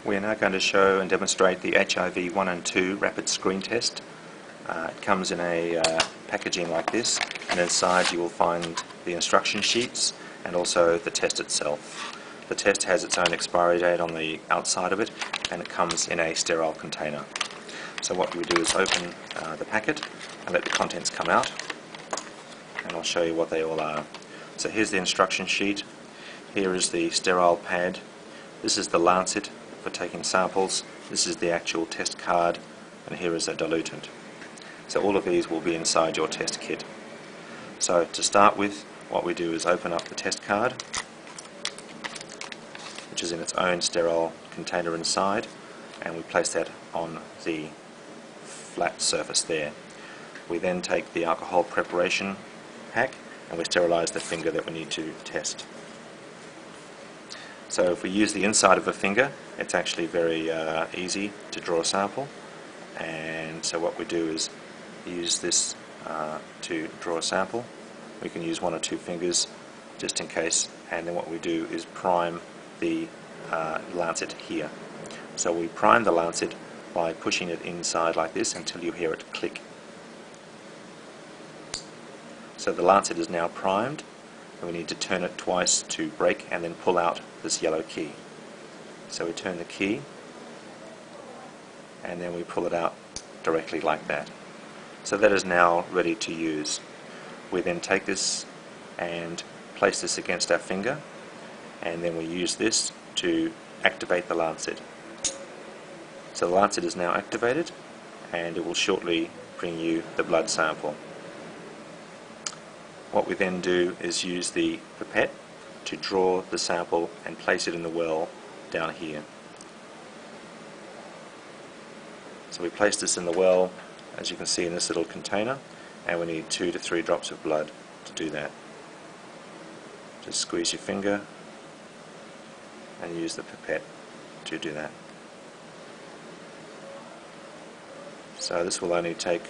We're now going to show and demonstrate the HIV 1 and 2 rapid screen test. It comes in a packaging like this, and inside you will find the instruction sheets and also the test itself. The test has its own expiry date on the outside of it, and it comes in a sterile container. So what we do is open the packet and let the contents come out, and I'll show you what they all are. So here's the instruction sheet, here is the sterile pad, this is the lancet for taking samples, this is the actual test card, and here is a diluent. So all of these will be inside your test kit. So to start with, what we do is open up the test card, which is in its own sterile container inside, and we place that on the flat surface there. We then take the alcohol preparation pack and we sterilize the finger that we need to test. So if we use the inside of a finger, it's actually very easy to draw a sample, and so what we do is use this to draw a sample. We can use one or two fingers just in case, and then what we do is prime the lancet here. So we prime the lancet by pushing it inside like this until you hear it click. So the lancet is now primed, and we need to turn it twice to break and then pull out this yellow key. So we turn the key and then we pull it out directly like that. So that is now ready to use. We then take this and place this against our finger, and then we use this to activate the lancet. So the lancet is now activated, and it will shortly bring you the blood sample. What we then do is use the pipette to draw the sample and place it in the well down here. So we place this in the well, as you can see, in this little container, and we need 2 to 3 drops of blood to do that. Just squeeze your finger and use the pipette to do that. So this will only take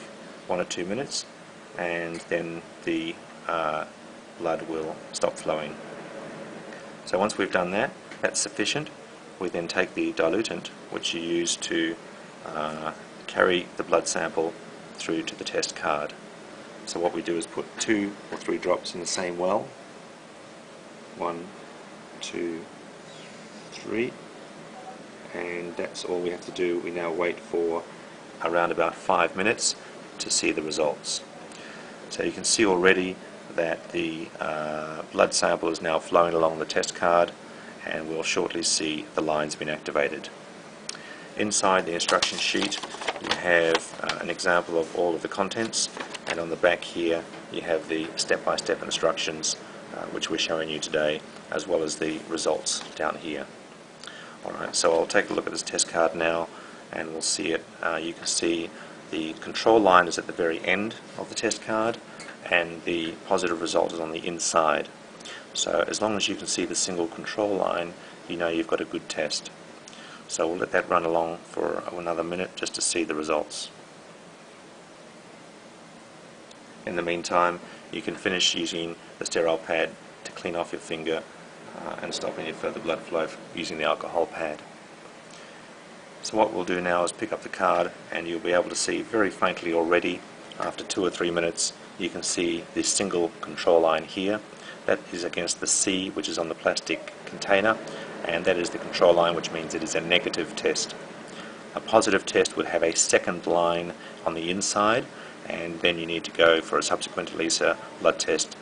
1 or 2 minutes, and then the blood will stop flowing. So once we've done that, that's sufficient. We then take the diluent, which you use to carry the blood sample through to the test card. So what we do is put 2 or 3 drops in the same well. 1, 2, 3, and that's all we have to do. We now wait for around about 5 minutes to see the results. So you can see already that the blood sample is now flowing along the test card, and we'll shortly see the lines being activated. Inside the instruction sheet you have an example of all of the contents, and on the back here you have the step-by-step instructions which we're showing you today, as well as the results down here. Alright, so I'll take a look at this test card now, and we'll see it. You can see the control line is at the very end of the test card, and the positive result is on the inside. So as long as you can see the single control line, you know you've got a good test. So we'll let that run along for another minute just to see the results. In the meantime, you can finish using the sterile pad to clean off your finger and stop any further blood flow using the alcohol pad. So what we'll do now is pick up the card, and you'll be able to see very faintly already, after 2 or 3 minutes, you can see this single control line here. That is against the C, which is on the plastic container, and that is the control line, which means it is a negative test. A positive test would have a second line on the inside, and then you need to go for a subsequent ELISA blood test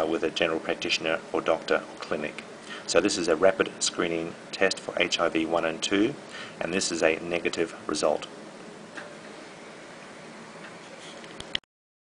with a general practitioner or doctor or clinic. So this is a rapid screening test for HIV 1 and 2, and this is a negative result.